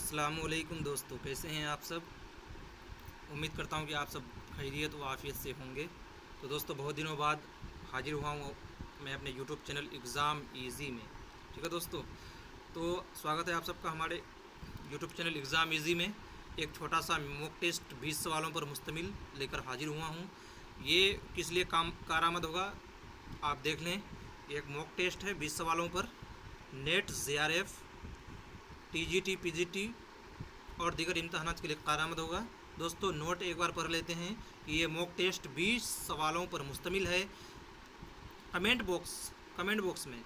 अस्सलामुअलैकुम दोस्तों, कैसे हैं आप सब। उम्मीद करता हूं कि आप सब खैरियत व आफ़ियत से होंगे। तो दोस्तों, बहुत दिनों बाद हाजिर हुआ हूं मैं अपने यूट्यूब चैनल एग्ज़ाम ईज़ी में। ठीक है दोस्तों, तो स्वागत है आप सबका हमारे यूट्यूब चैनल एग्ज़ाम ईज़ी में। एक छोटा सा मॉक टेस्ट 20 सवालों पर मुश्तमिल लेकर हाजिर हुआ हूं। ये किस लिए कारआमद होगा आप देख लें। एक मॉक टेस्ट है 20 सवालों पर, नेट JRF TGT PGT और दीगर इम्तहानात के लिए कारआमद होगा। दोस्तों, नोट एक बार पढ़ लेते हैं कि ये मॉक टेस्ट 20 सवालों पर मुश्तमिल है। कमेंट बॉक्स में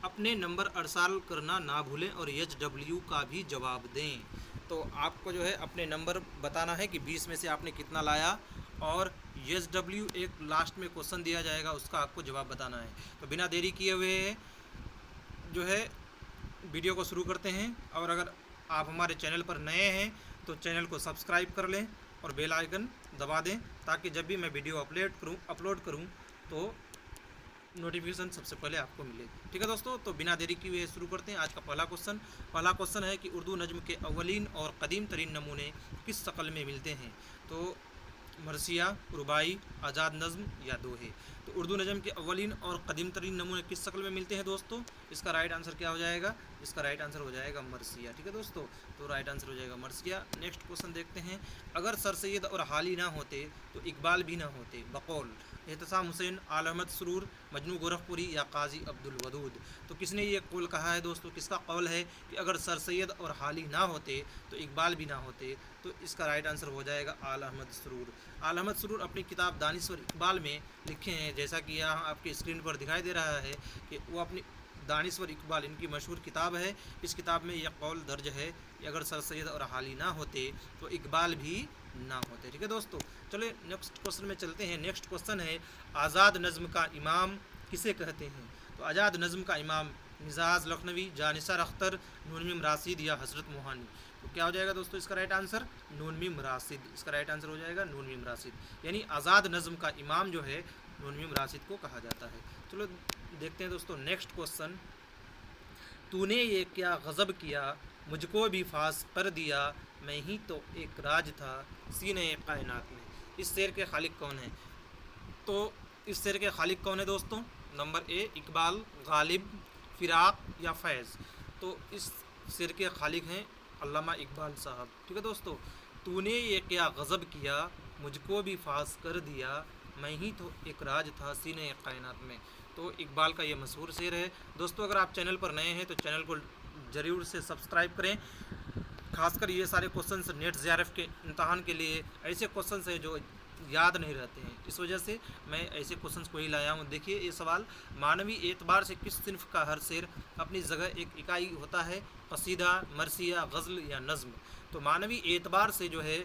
अपने नंबर अरसाल करना ना भूलें और HW का भी जवाब दें। तो आपको जो है अपने नंबर बताना है कि 20 में से आपने कितना लाया, और HW एक लास्ट में क्वेश्चन दिया जाएगा, उसका आपको जवाब बताना है। तो बिना देरी किए हुए जो है वीडियो को शुरू करते हैं। और अगर आप हमारे चैनल पर नए हैं तो चैनल को सब्सक्राइब कर लें और बेल आइकन दबा दें, ताकि जब भी मैं वीडियो अपलोड करूं तो नोटिफिकेशन सबसे पहले आपको मिले। ठीक है दोस्तों, तो बिना देरी किए शुरू करते हैं। आज का पहला क्वेश्चन है कि उर्दू नज्म के अव्वलीन और कदीम तरीन नमूने किस शक्ल में मिलते हैं। तो मरसिया, रुबाई, आज़ाद नज़्म या दोहे। तो उर्दू नज़म के अव्वलीन और कदीम तरीन नमूने किस शक्ल में मिलते हैं दोस्तों। इसका राइट आंसर क्या हो जाएगा? इसका राइट आंसर हो जाएगा मरसिया। ठीक है दोस्तों, तो राइट आंसर हो जाएगा मरसिया। नेक्स्ट क्वेश्चन देखते हैं। अगर सर सैयद और हाली ना होते तो इकबाल भी ना होते, बकौल एहतसाम हुसैन, आल अहमद सरूर, मजनू गोरखपुरी या काजी अब्दुल वदूद। तो किसने ये कौल कहा है दोस्तों? किसका कौल है कि अगर सर सैयद और हाली ना होते तो इकबाल भी ना होते? तो इसका राइट आंसर हो जाएगा आल अहमद सरूर। आल अहमद सरूर अपनी किताब दानिश्वर इकबाल में लिखे हैं, जैसा कि यहाँ आपके स्क्रीन पर दिखाई दे रहा है कि वो अपनी दानिश्वर इकबाल इनकी मशहूर किताब है। इस किताब में यह कौल दर्ज है कि अगर सर सैयद और हाली ना होते तो इकबाल भी ना होते। ठीक है दोस्तों, चलो नेक्स्ट क्वेश्चन में चलते हैं। नेक्स्ट क्वेश्चन है, आज़ाद नज़्म का इमाम किसे कहते हैं। तो आज़ाद नज़्म का इमाम मिजाज लखनवी, जानिसार अख्तर, नून मीम राशिद या हजरत मोहानी। तो क्या हो जाएगा दोस्तों इसका राइट आंसर? नून मीम राशिद। इसका राइट आंसर हो जाएगा नून मीम राशिद, यानी आज़ाद नज़्म का इमाम जो है नून मीम राशिद को कहा जाता है। चलो देखते हैं दोस्तों नेक्स्ट क्वेश्चन। तूने ये क्या गज़ब किया, मुझको भी फास कर दिया, मैं ही तो एक राज था सीने कायनात में। इस शेर के खालिक कौन है? तो इस शेर के खालिक कौन है दोस्तों? नंबर ए इकबाल, गालिब, फिराक या फैज़। तो इस शेर के खालिक हैं अल्लामा इकबाल साहब। ठीक है दोस्तों, तूने ये क्या गज़ब किया, मुझको भी फास कर दिया, मैं ही तो एक राज था सीने कायनात में। तो इकबाल का ये मशहूर शेर है। दोस्तों, अगर आप चैनल पर नए हैं तो चैनल को ज़रूर से सब्सक्राइब करें। खासकर ये सारे क्वेश्चंस नेट JRF के इम्तहान के लिए ऐसे क्वेश्चंस हैं जो याद नहीं रहते हैं, इस वजह से मैं ऐसे क्वेश्चंस को ही लाया हूँ। देखिए ये सवाल, मानवी एतबार से किस सिन्फ का हर शेर अपनी जगह एक इकाई होता है, कसीदा, मरसिया, गज़ल या नज़्म। तो मानवी एतबार से जो है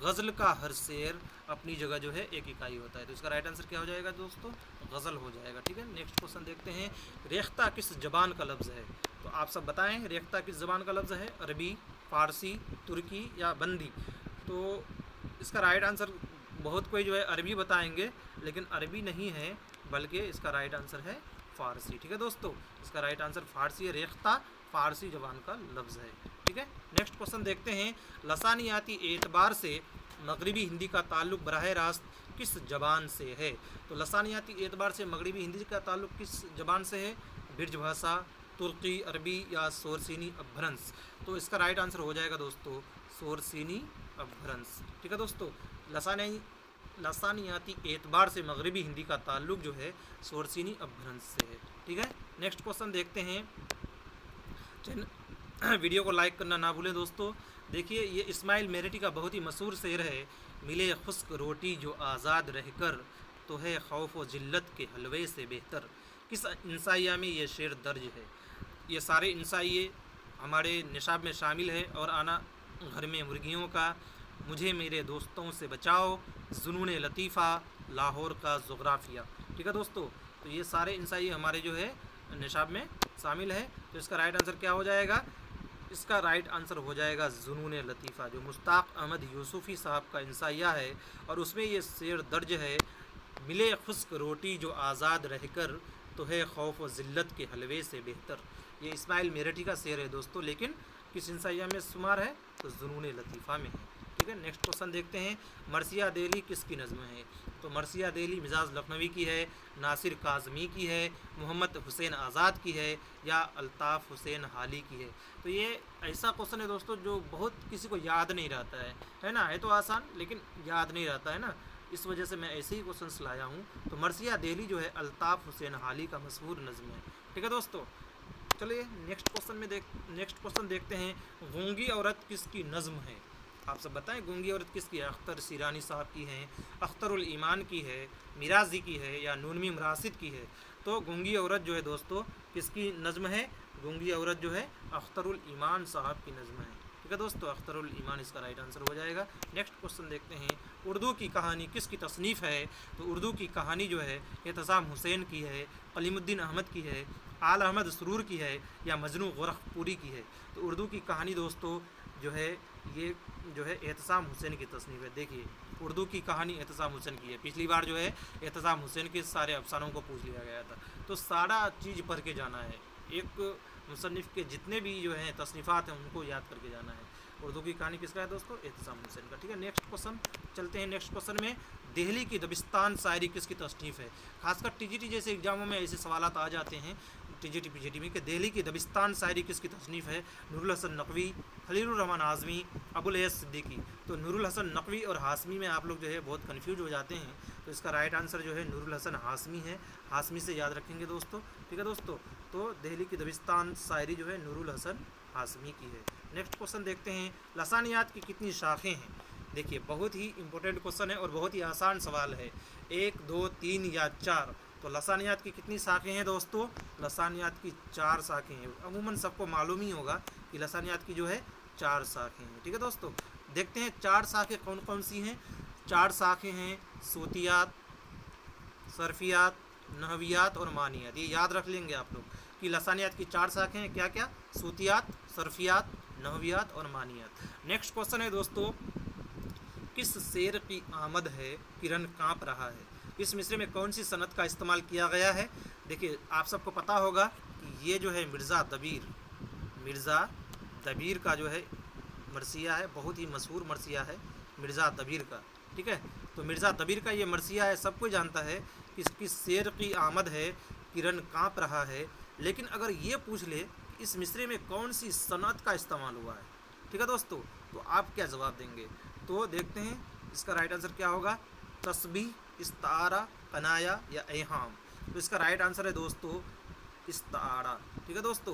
गज़ल का हर शेर अपनी जगह जो है एक इकाई होता है। तो इसका राइट आंसर क्या हो जाएगा दोस्तों? गज़ल हो जाएगा। ठीक है, नेक्स्ट क्वेश्चन देखते हैं। रेख्ता किस ज़बान का लफ्ज़ है? तो आप सब बताएं, रेख्ता किस ज़बान का लफ्ज़ है? अरबी, फ़ारसी, तुर्की या बंदी। तो इसका राइट आंसर बहुत कोई जो है अरबी बताएंगे, लेकिन अरबी नहीं है, बल्कि इसका राइट आंसर है फ़ारसी। ठीक है दोस्तों, इसका राइट आंसर फ़ारसी है। रेख्ता फ़ारसी ज़बान का लफ्ज़ है। ठीक है, नेक्स्ट क्वेश्चन देखते हैं। लसानियाती एतबार से मगरबी हिंदी का ताल्लुक़ बराह रास्त किस ज़बान से है? तो लसानियाती एतबार से मगरबी हिंदी का ताल्लुक़ किस ज़बान से है? ब्रिज भाषा, तुर्की, अरबी या सोरसीनी अभ्रंश। तो इसका राइट आंसर हो जाएगा दोस्तों सोरसीनी अभ्रंश। ठीक है दोस्तों, लसानियाती एतबार से मगरबी हिंदी का ताल्लुक़ जो है सोरसीनी अभ्रंश से है। ठीक है, नेक्स्ट क्वेश्चन देखते हैं। वीडियो को लाइक करना ना भूलें दोस्तों। देखिए ये इस्माइल मेरठी का बहुत ही मशहूर शेर है, मिले खुश्क रोटी जो आज़ाद रहकर, तो है खौफ व जिल्लत के हलवे से बेहतर। किस इंसाइया में ये शेर दर्ज है? ये सारे इंसाइये हमारे निशाब में शामिल है। और आना घर में मुर्गियों का, मुझे मेरे दोस्तों से बचाओ, जुनून लतीफ़ा, लाहौर का जोग्राफिया। ठीक है दोस्तों, तो ये सारे इंसाइये हमारे जो है निशाब में शामिल है। तो इसका राइट आंसर क्या हो जाएगा? इसका राइट आंसर हो जाएगा जुनून लतीफ़ा, जो मुश्ताक अहमद यूसुफ़ी साहब का इंसाइया है, और उसमें ये शेर दर्ज है, मिले खुश्क रोटी जो आज़ाद रहकर, तो है खौफ व ज़िल्लत के हलवे से बेहतर। ये इस्माइल मेरठी का शेर है दोस्तों, लेकिन किस इंसाइया में शुमार है? तो जुनून लतीफ़ा में है। ठीक है, नेक्स्ट क्वेश्चन देखते हैं, मरसिया देली किसकी नज़्म है? तो मरसिया देली मिजाज लखनवी की है, नासिर काज़मी की है, मोहम्मद हुसैन आज़ाद की है, या अल्ताफ़ हुसैन हाली की है? तो ये ऐसा क्वेश्चन है दोस्तों जो बहुत किसी को याद नहीं रहता है ना। है तो आसान लेकिन याद नहीं रहता है ना, इस वजह से मैं ऐसे ही क्वेश्चंस लाया हूँ। तो मरसिया देली जो है अल्ताफ़ हुसैन हाली का मशहूर नज़्म है। ठीक है दोस्तों, चलिए नेक्स्ट क्वेश्चन देखते हैं, गूंगी औरत किसकी नज़्म है? आप सब बताएं, गूंगी औरत किसकी है? अख्तर सिरानी साहब की है, अख्तरुल ईमान की है, मिराजी की है, या नूनमी मरासिद की है? तो गूंगी औरत जो है दोस्तों किसकी नज़्म है? गूंगी औरत जो है अख्तरुल ईमान साहब की नज़्म है। ठीक है दोस्तों, अख्तरुल ईमान इसका राइट आंसर हो जाएगा। नेक्स्ट क्वेश्चन देखते हैं, उर्दू की कहानी किसकी तसनीफ़ है? तो उर्दू की कहानी जो है एहतसाम हुसैन की है, कलीमुद्दीन अहमद की है, आल अहमद सरूर की है, या मजनू गोरखपुरी की है? तो उर्दू की कहानी दोस्तों जो है ये जो है एहतसाम हुसैन की तसनीफ़ है। देखिए, उर्दू की कहानी एहतसाम हुसैन की है। पिछली बार जो है एहतसाम हुसैन के सारे अफसानों को पूछ लिया गया था, तो सारा चीज़ पढ़ के जाना है। एक मुसन्निफ़ के जितने भी जो हैं तसनीफ़ात हैं उनको याद करके जाना है। उर्दू की कहानी किसका है दोस्तों? एहतसाम हुसैन का। ठीक है, नेक्स्ट क्वेश्चन चलते हैं। नेक्स्ट क्वेश्चन में, दिल्ली की दबिस्तान शायरी किसकी तसनीफ़ है? खासकर टीजीटी जैसे एग्जामों में ऐसे सवाल आ जाते हैं, टीजीटी पीजीटी में, कि दिल्ली की दबिस्तान शायरी किसकी तसनीफ़ है? नूरुल हसन नकवी, खलीलुर रहमान आज़मी, अबुल हैस सिद्दीकी? तो नूरुल हसन नकवी और हाशमी में आप लोग जो है बहुत कन्फ्यूज हो जाते हैं, तो इसका राइट आंसर जो है नूरुल हसन हाशमी है। हाशमी से याद रखेंगे दोस्तों। ठीक है दोस्तों, तो दिल्ली की दबिस्तान शायरी जो है नूरुल हसन हाशमी की है। नेक्स्ट क्वेश्चन देखते हैं, लसानियात की कितनी शाखें हैं? देखिए, बहुत ही इंपॉर्टेंट क्वेश्चन है और बहुत ही आसान सवाल है। 1, 2, 3 या 4? तो लसानियात की कितनी शाखें हैं दोस्तों? लसानियात की 4 शाखें हैं। अमूमन सबको मालूम ही होगा कि लसानियात की जो है 4 शाखें हैं। ठीक है दोस्तों, देखते हैं 4 शाखें कौन कौन सी हैं। 4 शाखें हैं सूतियात, सरफियात, नहवियात और मानियात। ये याद रख लेंगे आप लोग कि लसानियात की 4 शाखें हैं, क्या क्या? सूतियात, सरफियात, नहवियात और मानियात। नेक्स्ट क्वेश्चन है दोस्तों, किस शेर की आमद है किरण कांप रहा है? इस मिसरे में कौन सी सनत का इस्तेमाल किया गया है? देखिए, आप सबको पता होगा कि ये जो है मिर्ज़ा दबीर का जो है मरसिया है, बहुत ही मशहूर मरसिया है मिर्ज़ा दबीर का। ठीक है, तो मिर्ज़ा दबीर का ये मरसिया है, सब कोई जानता है कि इसकी शेर की आमद है किरण कांप रहा है। लेकिन अगर ये पूछ ले कि इस मिसरे में कौन सी सनत का इस्तेमाल हुआ है, ठीक है दोस्तों, तो आप क्या जवाब देंगे? तो देखते हैं इसका राइट आंसर क्या होगा, तस्बीह, इस्तारा, कनाया या एहाम? तो इसका राइट आंसर है दोस्तों इस्तारा। ठीक है दोस्तों,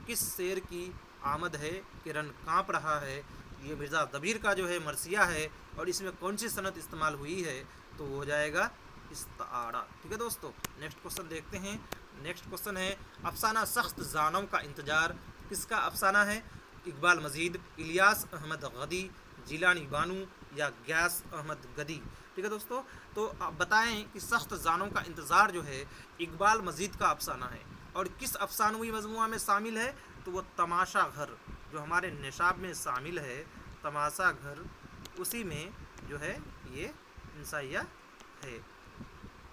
किस शेर की आमद है किरण कांप रहा है, ये मिर्ज़ा दबीर का जो है मरसिया है, और इसमें कौन सी सनत इस्तेमाल हुई है? तो वो हो जाएगा इस्तारा। ठीक है दोस्तों, नेक्स्ट क्वेश्चन देखते हैं। नेक्स्ट क्वेश्चन है, अफसाना सख्त जानों का इंतजार किसका अफसाना है? इकबाल मजीद, इलियास अहमद गदी, जिलानी बानू या गयास अहमद गदी? ठीक है दोस्तों, तो आप बताएं कि सख्त जानों का इंतज़ार जो है इकबाल मजीद का अफसाना है, और किस अफसानवी मजमुआ में शामिल है? तो वो तमाशा घर, जो हमारे निशाब में शामिल है, तमाशा घर, उसी में जो है ये इंसाइया है।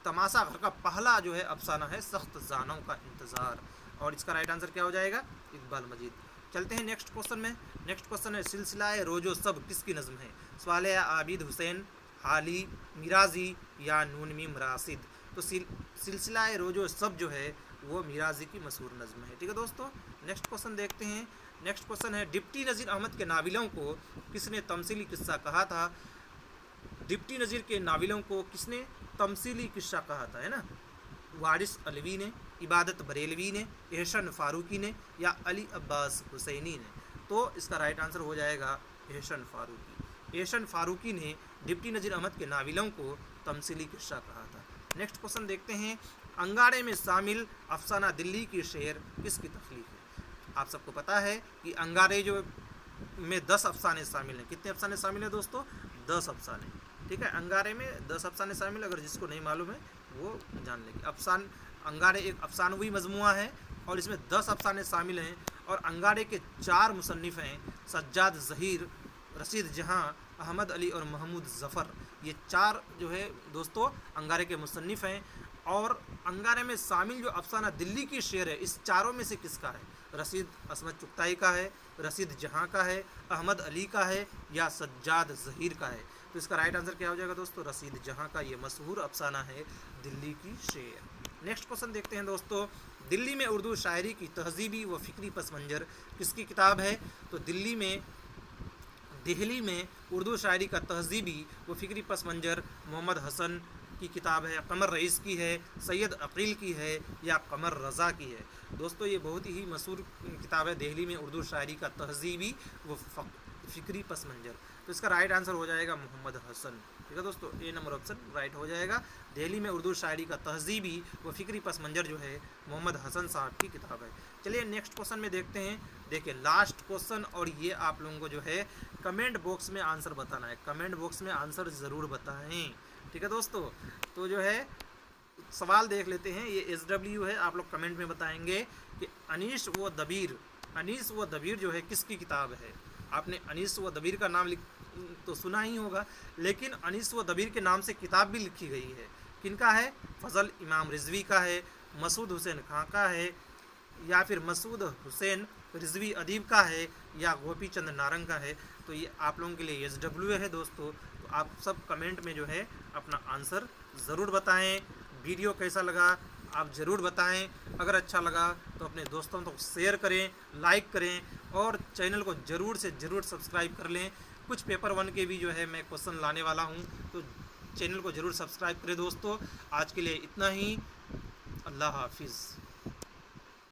तमाशा घर का पहला जो है अफसाना है सख्त जानों का इंतज़ार, और इसका राइट आंसर क्या हो जाएगा? इकबाल मजीद। चलते हैं नेक्स्ट क्वेश्चन में। नेक्स्ट क्वेश्चन है, सिलसिलाए रोजो सब किसकी नज़म है? सवाले आबिद हुसैन, हाली, मिराजी या नूनमी मरासिद? तो सिलसिलाए रोजो सब जो है वो मिराजी की मशहूर नज़म है। ठीक है दोस्तों, नेक्स्ट क्वेश्चन देखते हैं। नेक्स्ट क्वेश्चन है, डिप्टी नज़ीर अहमद के नाविलों को किसने तमसीली किस्सा कहा था? डिप्टी नज़ीर के नाविलों को किसने तमसीली किस्सा कहा था, है ना? वारिस अलवी ने, इबादत बरेलवी ने, एहसन फ़ारूकी ने या अली अब्बास हुसैनी ने? तो इसका राइट आंसर हो जाएगा एहसन फ़ारूकी। एहसन फ़ारूकी ने डिप्टी नज़ीर अहमद के नाविलों को तमसीली किस्सा कहा था। नेक्स्ट क्वेश्चन देखते हैं, अंगारे में शामिल अफसाना दिल्ली की शेर किसकी तख्लीक है? आप सबको पता है कि अंगारे जो में 10 अफसाने शामिल हैं। कितने अफसाने शामिल हैं दोस्तों? 10 अफसाने। ठीक है, अंगारे में 10 अफसाने शामिल, अगर जिसको नहीं मालूम है वो जान लेंगे। अंगारे एक अफसानवी मजमुआ है और इसमें 10 अफसाने शामिल हैं, और अंगारे के 4 मुसन्निफ़ हैं, सज्जाद ज़हीर, रशीद जहां, अहमद अली और महमूद ज़फ़र। ये 4 जो है दोस्तों अंगारे के मुसन्निफ़ हैं। और अंगारे में शामिल जो अफसाना दिल्ली की शेर है, इस चारों में से किसका है? रशीद असमत चुगताई का है, रशीद जहां का है, अहमद अली का है या सज्जाद ज़हीर का है। तो इसका राइट आंसर क्या हो जाएगा दोस्तों? रशीद जहां का। ये मशहूर अफसाना है दिल्ली की शेर। नेक्स्ट क्वेश्चन देखते हैं दोस्तों, दिल्ली में उर्दू शायरी की तहजीबी व फिक्री पस मंजर किसकी किताब है? तो दिल्ली में उर्दू शायरी का तहजीबी व फिक्री पस मंजर मोहम्मद हसन की किताब है, कमर रईस की है, सैयद अकील की है या कमर रज़ा की है। दोस्तों ये बहुत ही मशहूर किताब है, दिल्ली में उर्दू शायरी का तहजीबी व फिक्री पस मंजर। तो इसका राइट आंसर हो जाएगा मोहम्मद हसन। ठीक है दोस्तों, ए नंबर ऑप्शन राइट हो जाएगा। दिल्ली में उर्दू शायरी का तहजीबी व फिक्री पस मंजर जो है मोहम्मद हसन साहब की किताब है। चलिए नेक्स्ट क्वेश्चन में देखते हैं। देखिए लास्ट क्वेश्चन, और ये आप लोगों को जो है कमेंट बॉक्स में आंसर बताना है। कमेंट बॉक्स में आंसर ज़रूर बताएं। ठीक है दोस्तों, तो जो है सवाल देख लेते हैं। ये SW है, आप लोग कमेंट में बताएंगे कि अनीस व दबीर जो है किसकी किताब है। आपने अनीस व दबीर का नाम तो सुना ही होगा, लेकिन अनीस व दबीर के नाम से किताब भी लिखी गई है। किनका है? फजल इमाम रिजवी का है, मसूद हुसैन खां का है या फिर मसूद हुसैन रिजवी अदीब का है या गोपी चंद नारंग का है। तो ये आप लोगों के लिए SW है दोस्तों। तो आप सब कमेंट में जो है अपना आंसर ज़रूर बताएं। वीडियो कैसा लगा आप ज़रूर बताएं। अगर अच्छा लगा तो अपने दोस्तों तक शेयर करें, लाइक करें और चैनल को ज़रूर से ज़रूर सब्सक्राइब कर लें। कुछ पेपर 1 के भी जो है मैं क्वेश्चन लाने वाला हूं, तो चैनल को ज़रूर सब्सक्राइब करें दोस्तों। आज के लिए इतना ही। अल्लाह हाफिज़।